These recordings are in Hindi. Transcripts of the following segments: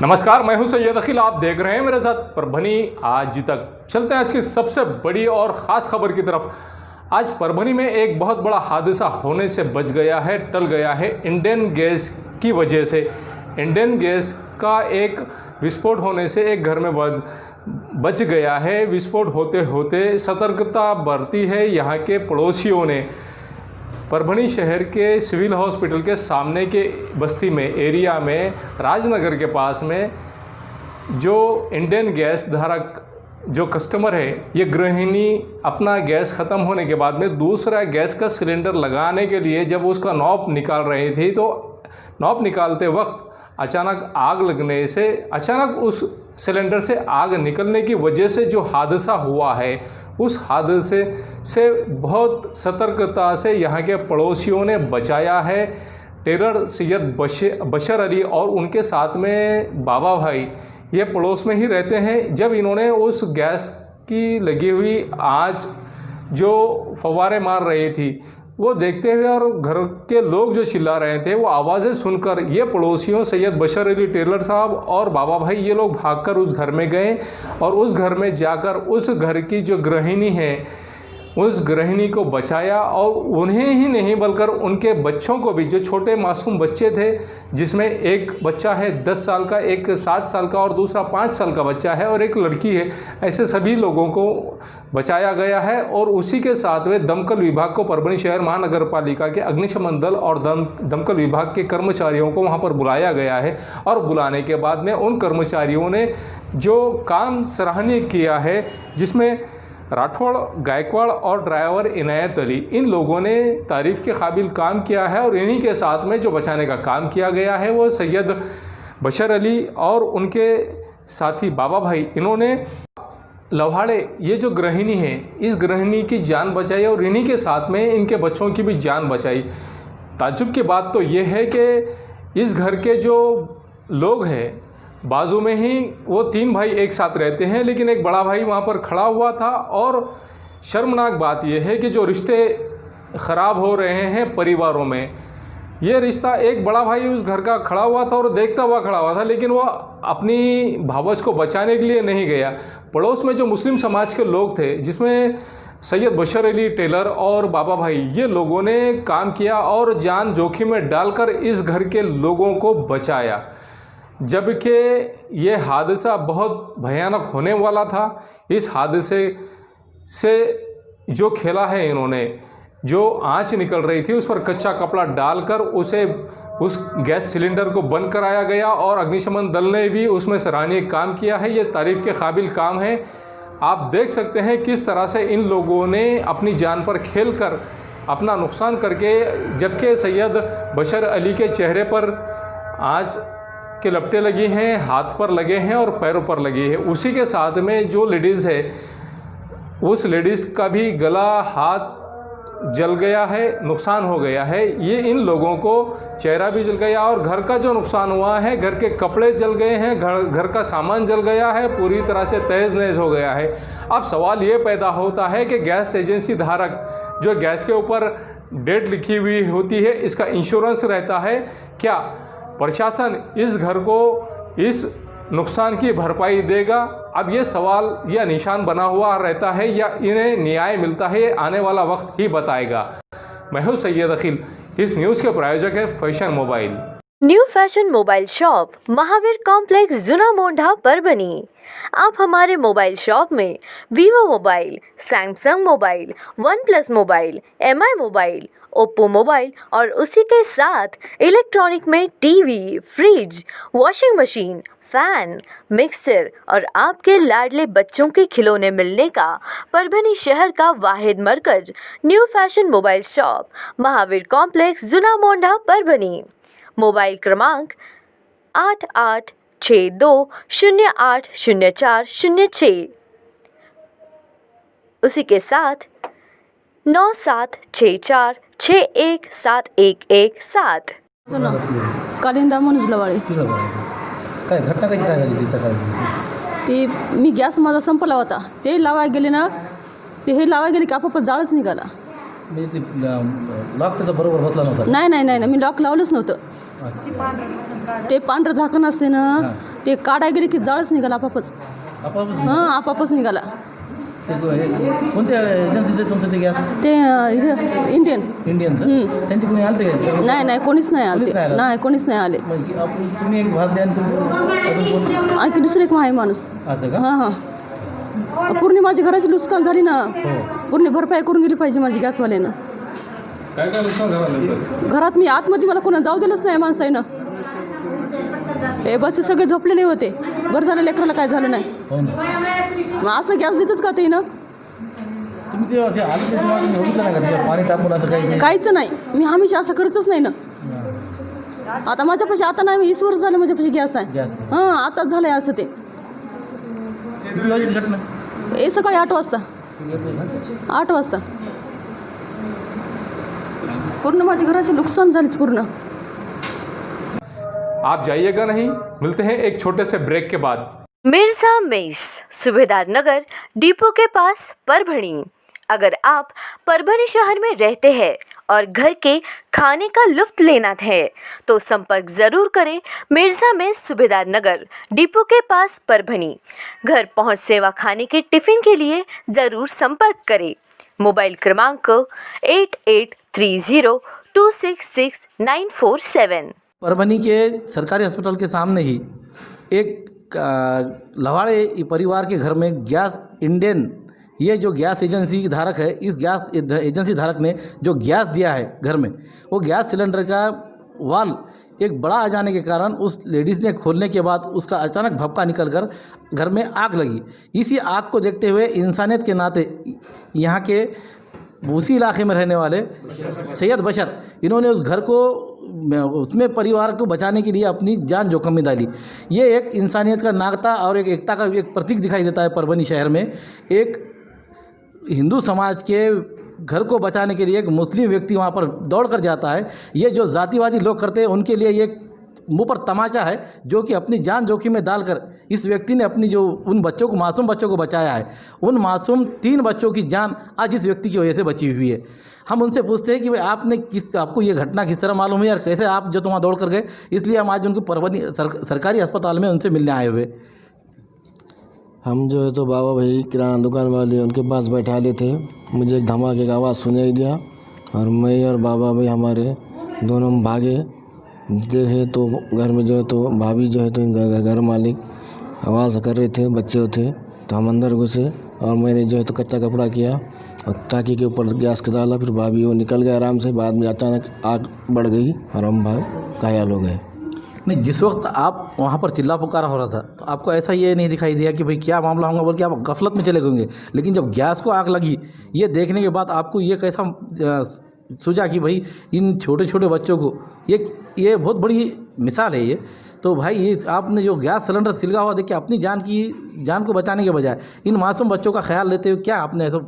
नमस्कार, मैं हूं सैयद अखिल। आप देख रहे हैं मेरे साथ परभनी आज तक। चलते हैं आज की सबसे बड़ी और ख़ास खबर की तरफ। आज परभनी में एक बहुत बड़ा हादसा होने से बच गया है, टल गया है इंडियन गैस की वजह से। इंडियन गैस का एक विस्फोट होने से एक घर में बच गया है। विस्फोट होते होते सतर्कता बरती है यहाँ के पड़ोसियों ने। परभनी शहर के सिविल हॉस्पिटल के सामने के बस्ती में एरिया में राजनगर के पास में जो इंडियन गैस धारक जो कस्टमर है, ये गृहिणी अपना गैस ख़त्म होने के बाद में दूसरा गैस का सिलेंडर लगाने के लिए जब उसका नॉब निकाल रही थी, तो नॉब निकालते वक्त अचानक आग लगने से, अचानक उस सिलेंडर से आग निकलने की वजह से जो हादसा हुआ है, उस हादसे से बहुत सतर्कता से यहाँ के पड़ोसियों ने बचाया है। टेलर सैयद बशर अली और उनके साथ में बाबा भाई, ये पड़ोस में ही रहते हैं। जब इन्होंने उस गैस की लगी हुई आँच जो फव्वारे मार रही थी वो देखते हुए और घर के लोग जो चिल्ला रहे थे, वो आवाज़ें सुनकर ये पड़ोसियों सैयद बशर अली टेलर साहब और बाबा भाई, ये लोग भागकर उस घर में गए और उस घर में जाकर उस घर की जो गृहिणी है, उस गृहिणी को बचाया। और उन्हें ही नहीं बल्कि उनके बच्चों को भी, जो छोटे मासूम बच्चे थे, जिसमें एक बच्चा है 10 साल का, एक 7 साल का और दूसरा 5 साल का बच्चा है और एक लड़की है, ऐसे सभी लोगों को बचाया गया है। और उसी के साथ में दमकल विभाग को, परभनी शहर महानगर पालिका के अग्निशमन दल और दमकल विभाग के कर्मचारियों को वहाँ पर बुलाया गया है। और बुलाने के बाद में उन कर्मचारियों ने जो काम सराहनीय किया है, जिसमें राठौड़, गायकवाड़ और ड्राइवर इनायत अली, इन लोगों ने तारीफ़ के काबिल काम किया है। और इन्हीं के साथ में जो बचाने का काम किया गया है वो सैयद बशर अली और उनके साथी बाबा भाई, इन्होंने लव्हाड़े, ये जो गृहिणी है, इस गृहिणी की जान बचाई और इन्हीं के साथ में इनके बच्चों की भी जान बचाई। ताज्जुब की बात तो ये है कि इस घर के जो लोग हैं, बाजू में ही वो 3 भाई एक साथ रहते हैं, लेकिन एक बड़ा भाई वहाँ पर खड़ा हुआ था। और शर्मनाक बात यह है कि जो रिश्ते ख़राब हो रहे हैं परिवारों में, ये रिश्ता, एक बड़ा भाई उस घर का खड़ा हुआ था और देखता हुआ खड़ा हुआ था, लेकिन वो अपनी भावज को बचाने के लिए नहीं गया। पड़ोस में जो मुस्लिम समाज के लोग थे, जिसमें सैयद बशर अली टेलर और बाबा भाई, ये लोगों ने काम किया और जान जोखिम में डालकर इस घर के लोगों को बचाया। जबकि ये हादसा बहुत भयानक होने वाला था। इस हादसे से जो खेला है इन्होंने, जो आँच निकल रही थी उस पर कच्चा कपड़ा डालकर उस गैस सिलेंडर को बंद कराया गया और अग्निशमन दल ने भी उसमें सराहनीय काम किया है। ये तारीफ़ के काबिल काम है। आप देख सकते हैं किस तरह से इन लोगों ने अपनी जान पर खेलकर अपना नुकसान करके, जबकि सैयद बशर अली के चेहरे पर आँच के लपटें लगी हैं, हाथ पर लगे हैं और पैरों पर लगी है। उसी के साथ में जो लेडीज़ है, उस लेडीज़ का भी गला, हाथ जल गया है, नुकसान हो गया है। ये इन लोगों को चेहरा भी जल गया और घर का जो नुकसान हुआ है, घर के कपड़े जल गए हैं, घर का सामान जल गया है, पूरी तरह से तहस नहस हो गया है। अब सवाल ये पैदा होता है कि गैस एजेंसी धारक, जो गैस के ऊपर डेट लिखी हुई होती है, इसका इंश्योरेंस रहता है क्या? प्रशासन इस घर को इस नुकसान की भरपाई देगा? अब ये सवाल या निशान बना हुआ रहता है या इन्हें न्याय मिलता है, ये आने वाला वक्त ही बताएगा। मैं हूं सैयद अखिल। इस न्यूज़ के प्रायोजक है fashion mobile. New fashion mobile shop, Mahavir complex, Juna Mondha, Parbhani. आप हमारे मोबाइल शॉप में Vivo mobile, Samsung mobile, one plus mobile, MI mobile, Oppo mobile और उसी के साथ इलेक्ट्रॉनिक में TV, fridge, washing machine, fan, mixer और आपके लाडले बच्चों के खिलौने मिलने का परभनी शहर का वाहिद मरकज new fashion mobile shop, Mahavir complex, Juna Mondha, Parbhani. Mobile क्रमांक 8862080406, उसी के साथ 9764617117। कालिंदा मनोज लवाळे. काय घटना कशी काय झाली तिथं काय? ते मी गॅस माझा संपला होता, ते लावायला गेले ना, ते हे लावायला गेले की आपोआप जाळच निघाला. मी ते लॉक त्याचा बरोबर बसला नव्हता. नाही नाही नाही मी लॉक लावलंच नव्हतं. ते पांढरं झाकण असते ना, ते काढायला गेले की जाळच निघाला आपापच. आपण हां आपापच निघाला. ते कोणत्या एजन्सीचं तुमचं ते गॅस? ते इथं इंडियन. इंडियनचं त्यांची कोणी आलं का? नाही कोणीच नाही आले. कोणीच नाही आलं? नाही कोणीच नाही आले. मग आपण तुम्ही एक भारत आणि अजून कोण आणखी दुसरं एक आहे माणूस. असं का? हां पूर्ण माझी घराची नुकसान झाली ना. पूर्ण भरपाई करून गेली पाहिजे माझी गॅसवाल्यानं. काय काय नुकसान झालं नेमकं? घरात मी आतमध्ये मला कोणा जाऊ दिलंच नाही माणसाईनं. हे बसचे सगळे झोपलेले होते. बरं झालं लेकराला काय झालं नाही. हो ना. मग असं गॅस देतात का ते ना. तुम्ही ते आलं ते तुम्हाला बघितलं नाही का ते पाणी टाकून असं काही काहीच नाही. मी हमेशा असं करतच नाही ना. आता माझ्यापाशी आता नाही 20 वर्ष झालं माझ्यापाशी गॅस आहे. गॅस हां आताच झालं आहे असं ते. किती वाजेची घटना? हे सकाळी 8 वाजता. 8 वाजता पूर्ण माझी घराची नुकसान झालीच पूर्ण. आप जाइएगा नहीं, मिलते हैं एक छोटे से ब्रेक के बाद। मिर्जा मेस, सुबेदार नगर, डिपो के पास, परभणी। अगर आप परभणी शहर में रहते हैं और घर के खाने का लुत्फ लेना है तो संपर्क ज़रूर करें मिर्जा मेस, सुबेदार नगर, डिपो के पास, परभणी। घर पहुंच सेवा खाने के टिफ़िन के लिए ज़रूर संपर्क करें। मोबाइल क्रमांक 8830266947। परभणी के सरकारी अस्पताल के सामने ही एक लवाड़े परिवार के घर में गैस इंडियन, ये जो गैस एजेंसी धारक है, इस गैस एजेंसी धारक ने जो गैस दिया है घर में, वो गैस सिलेंडर का वाल एक बड़ा आ जाने के कारण उस लेडीज़ ने खोलने के बाद उसका अचानक भपका निकलकर घर में आग लगी। इसी आग को देखते हुए इंसानियत के नाते यहाँ के उसी इलाके में रहने वाले सैयद बशर, इन्होंने उस घर को उसमें परिवार को बचाने के लिए अपनी जान जोखिम में डाली। ये एक इंसानियत का नाता और एक एकता का एक प्रतीक दिखाई देता है। परभणी शहर में एक हिंदू समाज के घर को बचाने के लिए एक मुस्लिम व्यक्ति वहाँ पर दौड़ कर जाता है। ये जो जातिवादी लोग करते हैं उनके लिए ये मुंह पर तमाचा है, जो कि अपनी जान जोखिम में डालकर इस व्यक्ति ने अपनी जो उन बच्चों को, मासूम बच्चों को बचाया है। उन मासूम 3 बच्चों की जान आज इस व्यक्ति की वजह से बची हुई है। हम उनसे पूछते हैं कि भाई आपको ये घटना किस तरह मालूम है और कैसे आप जो वहाँ दौड़ कर गए, इसलिए हम आज उनको परभणी सरकारी अस्पताल में उनसे मिलने आए हुए। हम जो है तो बाबा भाई किराना दुकान वाले उनके पास बैठा ले थे। मुझे एक धमाके का आवाज़ सुनाई दिया और मैं और बाबा भाई हमारे दोनों भागे, देखे तो घर में जो है तो भाभी जो है तो घर मालिक आवाज़ कर रहे थे, बच्चे थे, तो हम अंदर घुसे और मैंने जो है तो कच्चा कपड़ा किया और टाँकी के ऊपर गैस के डाला। फिर भाभी वो निकल गए आराम से। बाद में अचानक आग बढ़ गई और हम घायल हो गए। नहीं, जिस वक्त आप वहाँ पर चिल्ला पुकारा हो रहा था तो आपको ऐसा ये नहीं दिखाई दिया कि भाई क्या मामला होगा, बोल के आप गफलत में चले गए। लेकिन जब गैस को आग लगी, ये देखने के बाद आपको ये कैसा सूझा कि भाई इन छोटे छोटे बच्चों को ये बहुत बड़ी मिसाल है ये। तो भाई ये आपने जो गैस सिलेंडर सिलगा हुआ देख के अपनी जान को बचाने के बजाय इन मासूम बच्चों का ख्याल लेते हुए क्या आपने ऐसा?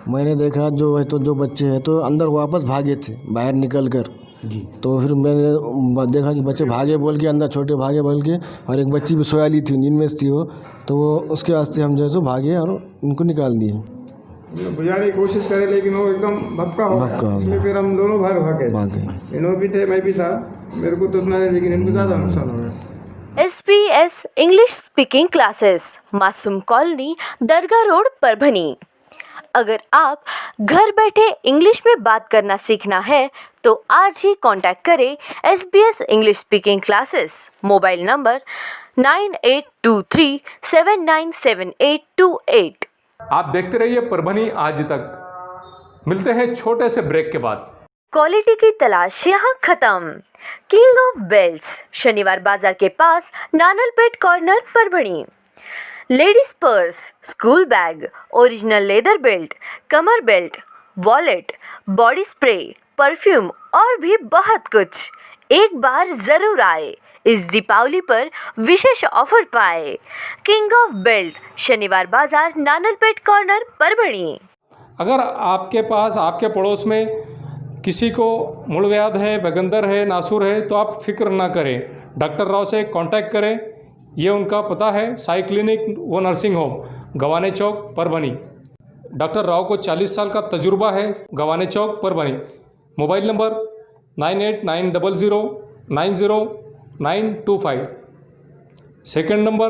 मैंने देखा जो है तो जो बच्चे हैं तो अंदर वापस भागे थे बाहर निकल कर जी। तो फिर मैंने देखा कि बच्चे भागे बोल के अंदर, छोटे भागे बोल के, और एक बच्ची भी सोया ली थी, नींद में थी वो, तो वो उसके वास्ते हम जो है तो भागे और उनको निकाल दिए। बुझाने की कोशिश करे लेकिन वो एकदम भपका हो गया। इसलिए फिर हम दोनों भागे। इन्हों भी थे, मैं भी था, मेरे को तो उतना नहीं, लेकिन इनको ज़्यादा नुकसान हो गया। SBS इंग्लिश स्पीकिंग क्लासेस, मासूम कॉलोनी, दरगाह रोड, परभणी। अगर आप घर बैठे इंग्लिश में बात करना सीखना है तो आज ही कांटेक्ट करें SBS English speaking classes. Mobile number 9823797828। आप देखते रहिए परभणी आज तक। मिलते हैं छोटे से ब्रेक के बाद। क्वालिटी की तलाश यहाँ खत्म। किंग ऑफ बेल्ट्स, शनिवार बाजार के पास, Nanalpeth corner, Parbhani. Ladies purse, school bag, original leather belt, कमर belt, wallet, body spray, perfume और भी बहुत कुछ। एक बार ज़रूर आए, इस दीपावली पर विशेष ऑफर पाए। किंग ऑफ बेल्ट, शनिवार बाजार, नानलपेट कॉर्नर, परभणी। अगर आपके पास, आपके पड़ोस में किसी को मूलव्याध है, बगंदर है, नासूर है, तो आप फिक्र ना करें, डॉक्टर राव से कांटेक्ट करें। ये उनका पता है, साई क्लिनिक व nursing home, Gawane Chowk, Parbhani. Doctor Rao को 40 साल का तजुर्बा है, Gawane Chowk, Parbhani. Mobile number 9890090925। Second number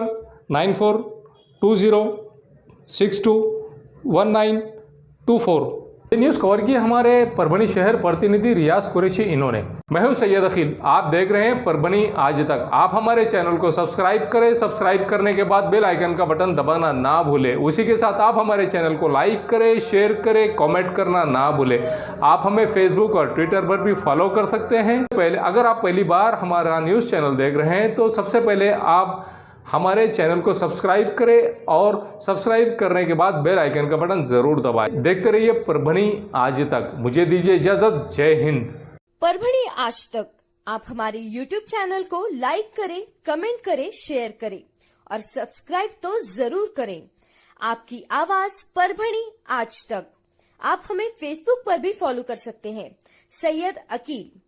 9420621924। ये न्यूज़ कवर की हमारे परभणी शहर प्रतिनिधि रियाज कुरैशी इन्होंने। मैं हूं सैयद अखिल, आप देख रहे हैं परभणी आज तक। आप हमारे चैनल को सब्सक्राइब करें, सब्सक्राइब करने के बाद बेल आइकन का बटन दबाना ना भूलें। उसी के साथ आप हमारे चैनल को लाइक करें, शेयर करें, कमेंट करना ना भूलें। आप हमें फेसबुक और ट्विटर पर भी फॉलो कर सकते हैं। पहले अगर आप पहली बार हमारा न्यूज़ चैनल देख रहे हैं तो सबसे पहले आप हमारे चैनल को सब्सक्राइब करें और सब्सक्राइब करने के बाद बेल आइकन का बटन जरूर दबाएं। देखते रहिए परभणी आज तक। मुझे दीजिए इजाजत। जय हिंद। परभणी आज तक आप हमारे YouTube चैनल को लाइक करें, कमेंट करें, शेयर करें और सब्सक्राइब तो जरूर करें। आपकी आवाज परभणी आज तक। आप हमें फेसबुक पर भी फॉलो कर सकते हैं, सैयद अकील।